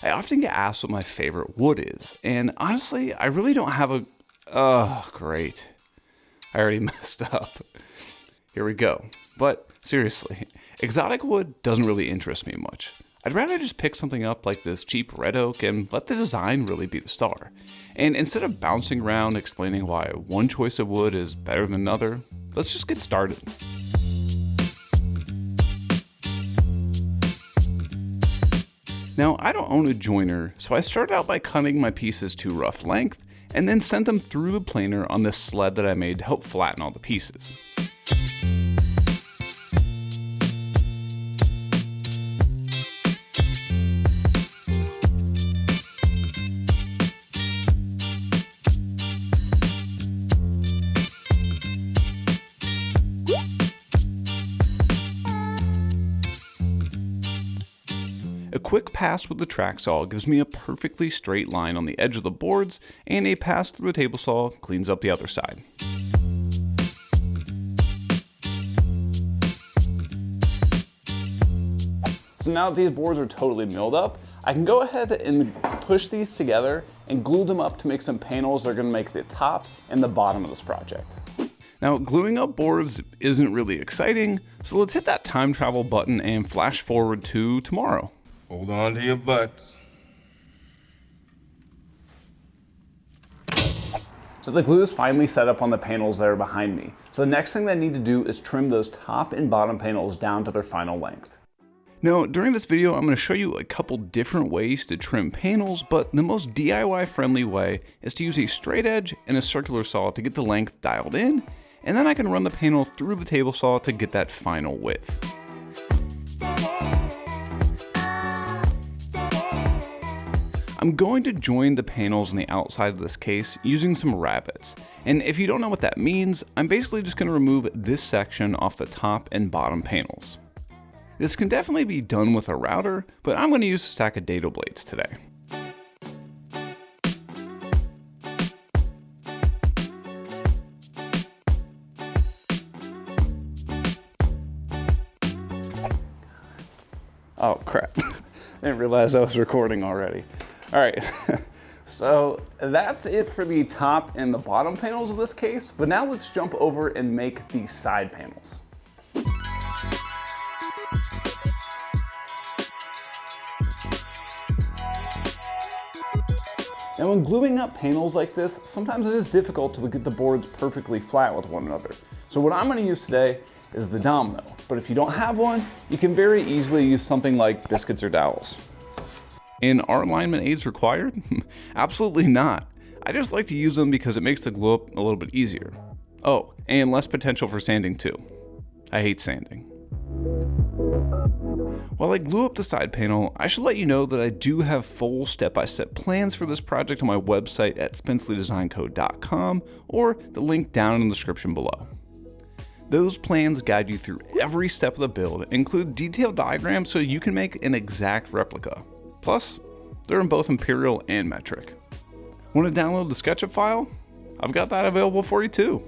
I often get asked what my favorite wood is, and honestly, I really don't have a... Oh, great. I already messed up. Here we go. But seriously, exotic wood doesn't really interest me much. I'd rather just pick something up like this cheap red oak and let the design really be the star. And instead of bouncing around explaining why one choice of wood is better than another, let's just get started. Now, I don't own a joiner, so I started out by cutting my pieces to rough length and then sent them through the planer on this sled that I made to help flatten all the pieces. A quick pass with the track saw gives me a perfectly straight line on the edge of the boards, and a pass through the table saw cleans up the other side. So now that these boards are totally milled up, I can go ahead and push these together and glue them up to make some panels that are going to make the top and the bottom of this project. Now, gluing up boards isn't really exciting, so let's hit that time travel button and flash forward to tomorrow. Hold on to your butts. So the glue is finally set up on the panels that are behind me. So the next thing that I need to do is trim those top and bottom panels down to their final length. Now, during this video, I'm going to show you a couple different ways to trim panels, but the most DIY friendly way is to use a straight edge and a circular saw to get the length dialed in, and then I can run the panel through the table saw to get that final width. I'm going to join the panels on the outside of this case using some rabbets. And if you don't know what that means, I'm basically just going to remove this section off the top and bottom panels. This can definitely be done with a router, but I'm going to use a stack of dado blades today. Oh crap, I didn't realize I was recording already. All right, so that's it for the top and the bottom panels of this case, but now let's jump over and make the side panels. Now when gluing up panels like this, sometimes it is difficult to get the boards perfectly flat with one another. So what I'm going to use today is the domino, but if you don't have one, you can very easily use something like biscuits or dowels. And are alignment aids required? Absolutely not. I just like to use them because it makes the glue up a little bit easier. Oh, and less potential for sanding too. I hate sanding. While I glue up the side panel, I should let you know that I do have full step-by-step plans for this project on my website at spencleydesignco.com, or the link down in the description below. Those plans guide you through every step of the build and include detailed diagrams so you can make an exact replica. Plus, they're in both imperial and metric. Want to download the SKETCHUP file? I've got that available for you too.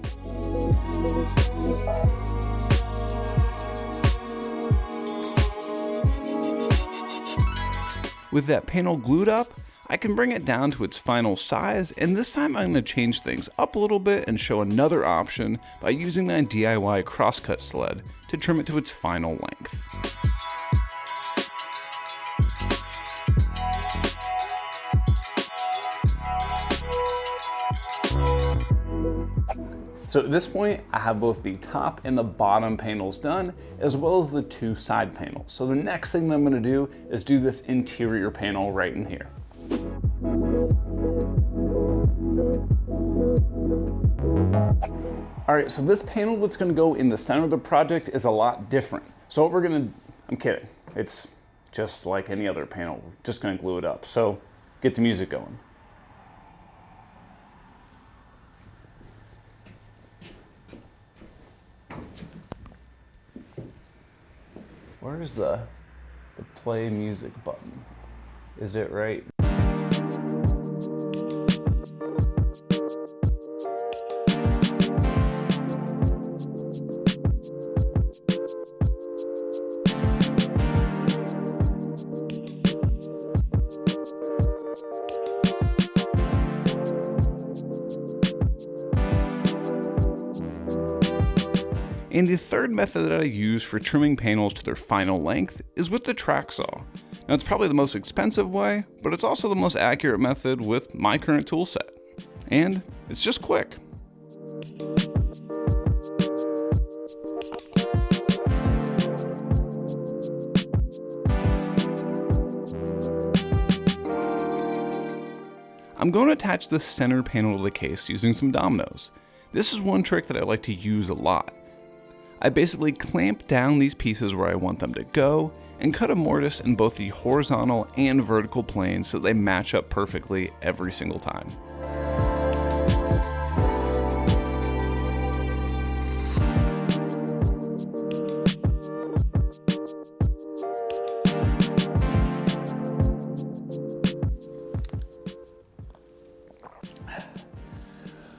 With that panel glued up, I can bring it down to its final size, and this time I'm going to change things up a little bit and show another option by using my DIY crosscut sled to trim it to its final length. So at this point, I have both the top and the bottom panels done, as well as the two side panels. So the next thing that I'm gonna do is do this interior panel right in here. All right, so this panel that's gonna go in the center of the project is a lot different. So what we're gonna, I'm kidding. It's just like any other panel. We're just gonna glue it up. So get the music going. Where's the play music button? Is it right? And the third method that I use for trimming panels to their final length is with the track saw. Now it's probably the most expensive way, but it's also the most accurate method with my current tool set. And it's just quick. I'm going to attach the center panel to the case using some dominoes. This is one trick that I like to use a lot. I basically clamp down these pieces where I want them to go and cut a mortise in both the horizontal and vertical planes so they match up perfectly every single time.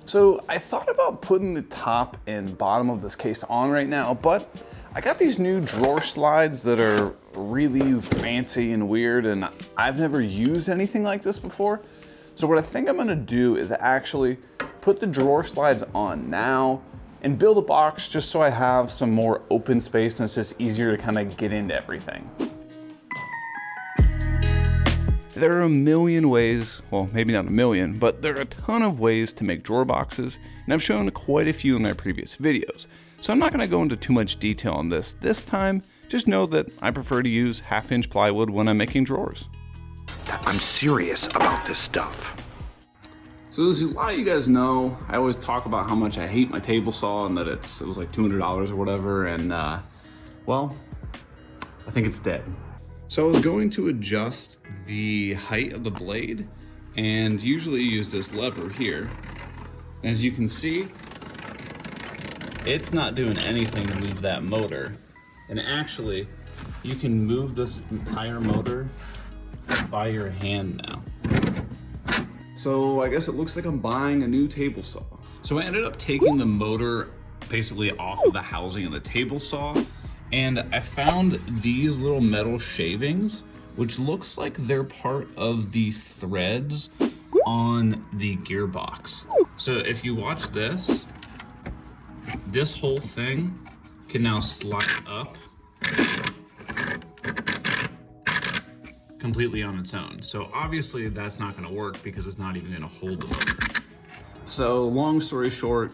So I thought about putting the top and bottom of this case on right now, but I got these new drawer slides that are really fancy and weird, and I've never used anything like this before. So what I think I'm gonna do is actually put the drawer slides on now and build a box just so I have some more open space and it's just easier to kind of get into everything. There are a million ways, well, maybe not a million, but there are a ton of ways to make drawer boxes, and I've shown quite a few in my previous videos. So I'm not going to go into too much detail on this time, just know that I prefer to use 1/2-inch plywood when I'm making drawers. I'm serious about this stuff. So as a lot of you guys know, I always talk about how much I hate my table saw and that it was like $200 or whatever, and well, I think it's dead. So I was going to adjust the height of the blade and usually use this lever here. As you can see, it's not doing anything to move that motor. And actually, you can move this entire motor by your hand now. So I guess it looks like I'm buying a new table saw. So I ended up taking the motor basically off of the housing of the table saw, and I found these little metal shavings, which looks like they're part of the threads on the gearbox. So if you watch this whole thing can now slide up completely on its own. So obviously that's not gonna work because it's not even gonna hold the motor. So long story short,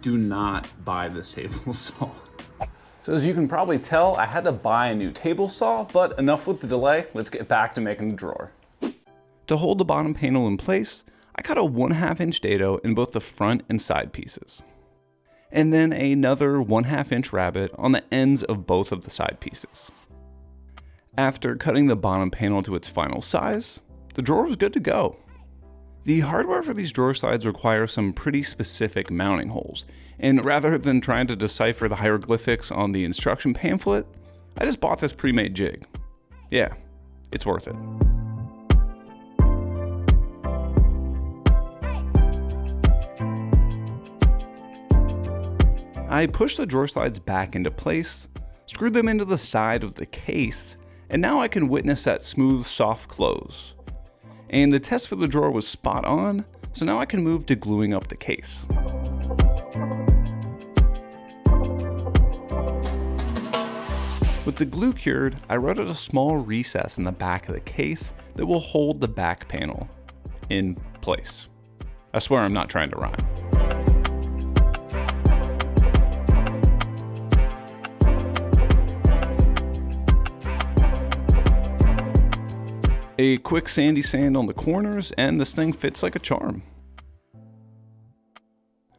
do not buy this table saw. So as you can probably tell, I had to buy a new table saw, but enough with the delay, let's get back to making the drawer. To hold the bottom panel in place, I cut a 1/2-inch dado in both the front and side pieces. And then another 1/2-inch rabbet on the ends of both of the side pieces. After cutting the bottom panel to its final size, the drawer was good to go. The hardware for these drawer slides requires some pretty specific mounting holes, and rather than trying to decipher the hieroglyphics on the instruction pamphlet, I just bought this pre-made jig. Yeah, it's worth it. I pushed the drawer slides back into place, screwed them into the side of the case, and now I can witness that smooth, soft close. And the test for the drawer was spot on, so now I can move to gluing up the case. With the glue cured, I wrote out a small recess in the back of the case that will hold the back panel in place. I swear I'm not trying to rhyme. A quick sandy sand on the corners, and this thing fits like a charm.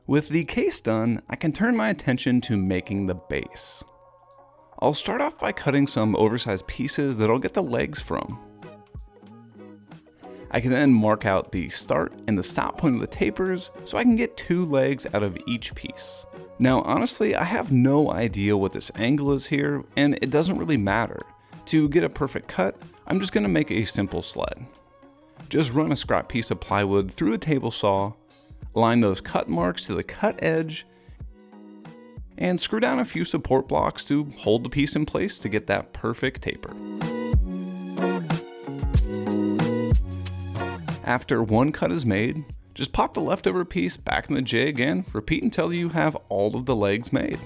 With the case done, I can turn my attention to making the base. I'll start off by cutting some oversized pieces that I'll get the legs from. I can then mark out the start and the stop point of the tapers so I can get 2 legs out of each piece. Now honestly, I have no idea what this angle is here, and it doesn't really matter. To get a perfect cut, I'm just going to make a simple sled. Just run a scrap piece of plywood through the table saw, align those cut marks to the cut edge, and screw down a few support blocks to hold the piece in place to get that perfect taper. After one cut is made, just pop the leftover piece back in the jig and repeat until you have all of the legs made.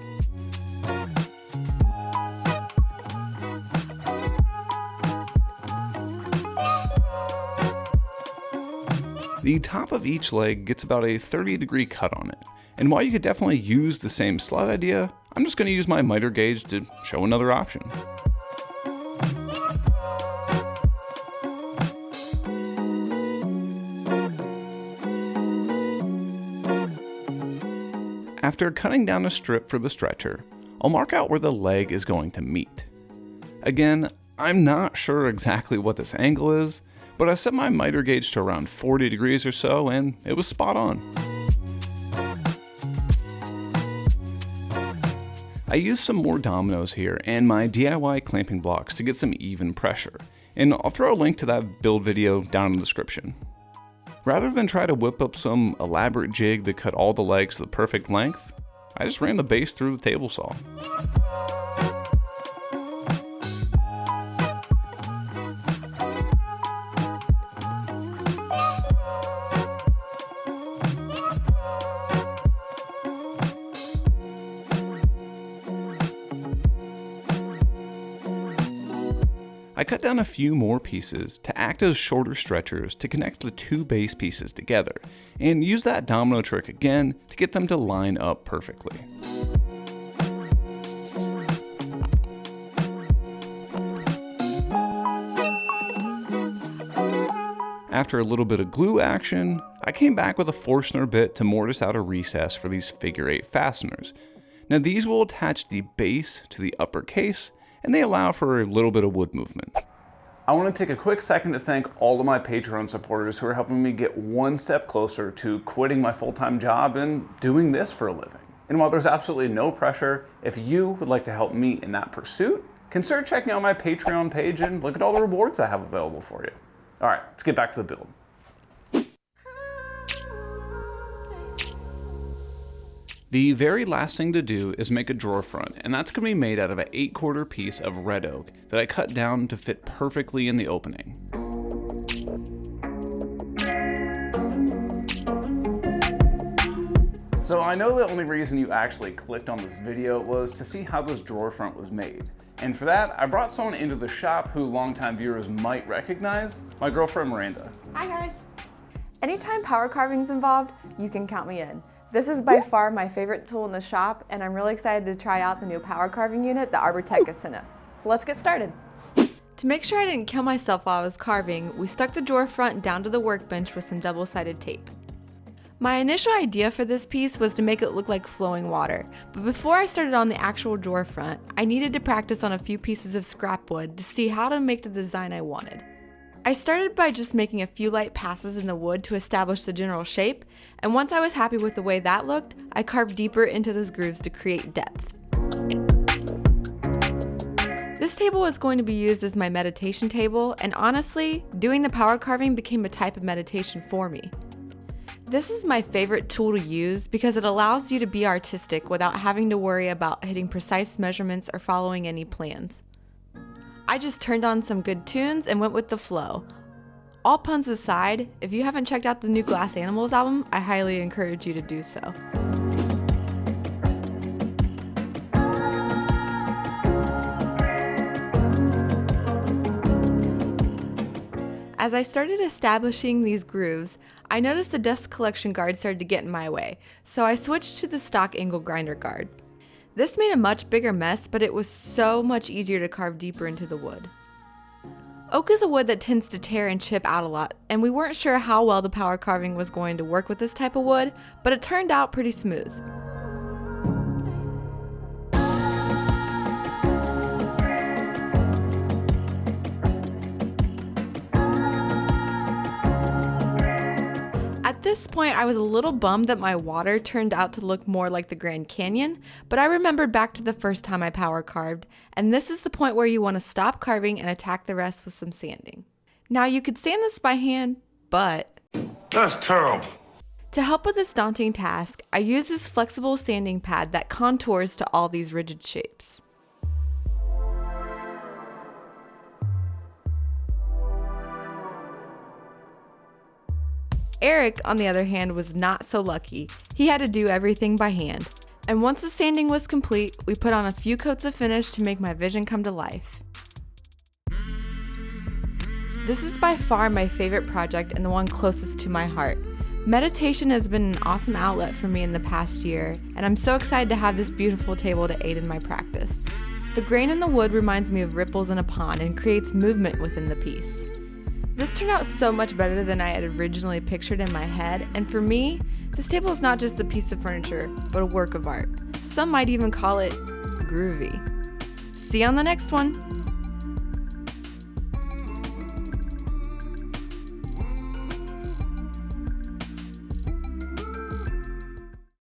The top of each leg gets about a 30-degree cut on it, and while you could definitely use the same slot idea, I'm just going to use my miter gauge to show another option. After cutting down a strip for the stretcher, I'll mark out where the leg is going to meet. Again, I'm not sure exactly what this angle is, but I set my miter gauge to around 40 degrees or so, and it was spot on. I used some more dominoes here and my DIY clamping blocks to get some even pressure, and I'll throw a link to that build video down in the description. Rather than try to whip up some elaborate jig that cut all the legs to the perfect length, I just ran the base through the table saw. I cut down a few more pieces to act as shorter stretchers to connect the two base pieces together, and use that domino trick again to get them to line up perfectly. After a little bit of glue action, I came back with a Forstner bit to mortise out a recess for these figure 8 fasteners. Now these will attach the base to the upper case, and they allow for a little bit of wood movement. I want to take a quick second to thank all of my Patreon supporters who are helping me get one step closer to quitting my full-time job and doing this for a living. And while there's absolutely no pressure, if you would like to help me in that pursuit, consider checking out my Patreon page and look at all the rewards I have available for you. All right, let's get back to the build. The very last thing to do is make a drawer front, and that's going to be made out of an 8/4 piece of red oak that I cut down to fit perfectly in the opening. So I know the only reason you actually clicked on this video was to see how this drawer front was made. And for that, I brought someone into the shop who longtime viewers might recognize, my girlfriend Miranda. Hi guys. Anytime power carving's involved, you can count me in. This is by far my favorite tool in the shop, and I'm really excited to try out the new power carving unit that Arbortech has sent us. So let's get started. To make sure I didn't kill myself while I was carving, we stuck the drawer front down to the workbench with some double-sided tape. My initial idea for this piece was to make it look like flowing water, but before I started on the actual drawer front, I needed to practice on a few pieces of scrap wood to see how to make the design I wanted. I started by just making a few light passes in the wood to establish the general shape, and once I was happy with the way that looked, I carved deeper into those grooves to create depth. This table is going to be used as my meditation table, and honestly, doing the power carving became a type of meditation for me. This is my favorite tool to use because it allows you to be artistic without having to worry about hitting precise measurements or following any plans. I just turned on some good tunes and went with the flow. All puns aside, if you haven't checked out the new Glass Animals album, I highly encourage you to do so. As I started establishing these grooves, I noticed the dust collection guard started to get in my way, so I switched to the stock angle grinder guard. This made a much bigger mess, but it was so much easier to carve deeper into the wood. Oak is a wood that tends to tear and chip out a lot, and we weren't sure how well the power carving was going to work with this type of wood, but it turned out pretty smooth. At this point, I was a little bummed that my water turned out to look more like the Grand Canyon, but I remembered back to the first time I power carved, and this is the point where you want to stop carving and attack the rest with some sanding. Now you could sand this by hand, but That's terrible. to help with this daunting task, I use this flexible sanding pad that contours to all these rigid shapes. Eric, on the other hand, was not so lucky. He had to do everything by hand. And once the sanding was complete, we put on a few coats of finish to make my vision come to life. This is by far my favorite project and the one closest to my heart. Meditation has been an awesome outlet for me in the past year, and I'm so excited to have this beautiful table to aid in my practice. The grain in the wood reminds me of ripples in a pond and creates movement within the piece. This turned out so much better than I had originally pictured in my head, and for me, this table is not just a piece of furniture, but a work of art. Some might even call it groovy. See you on the next one!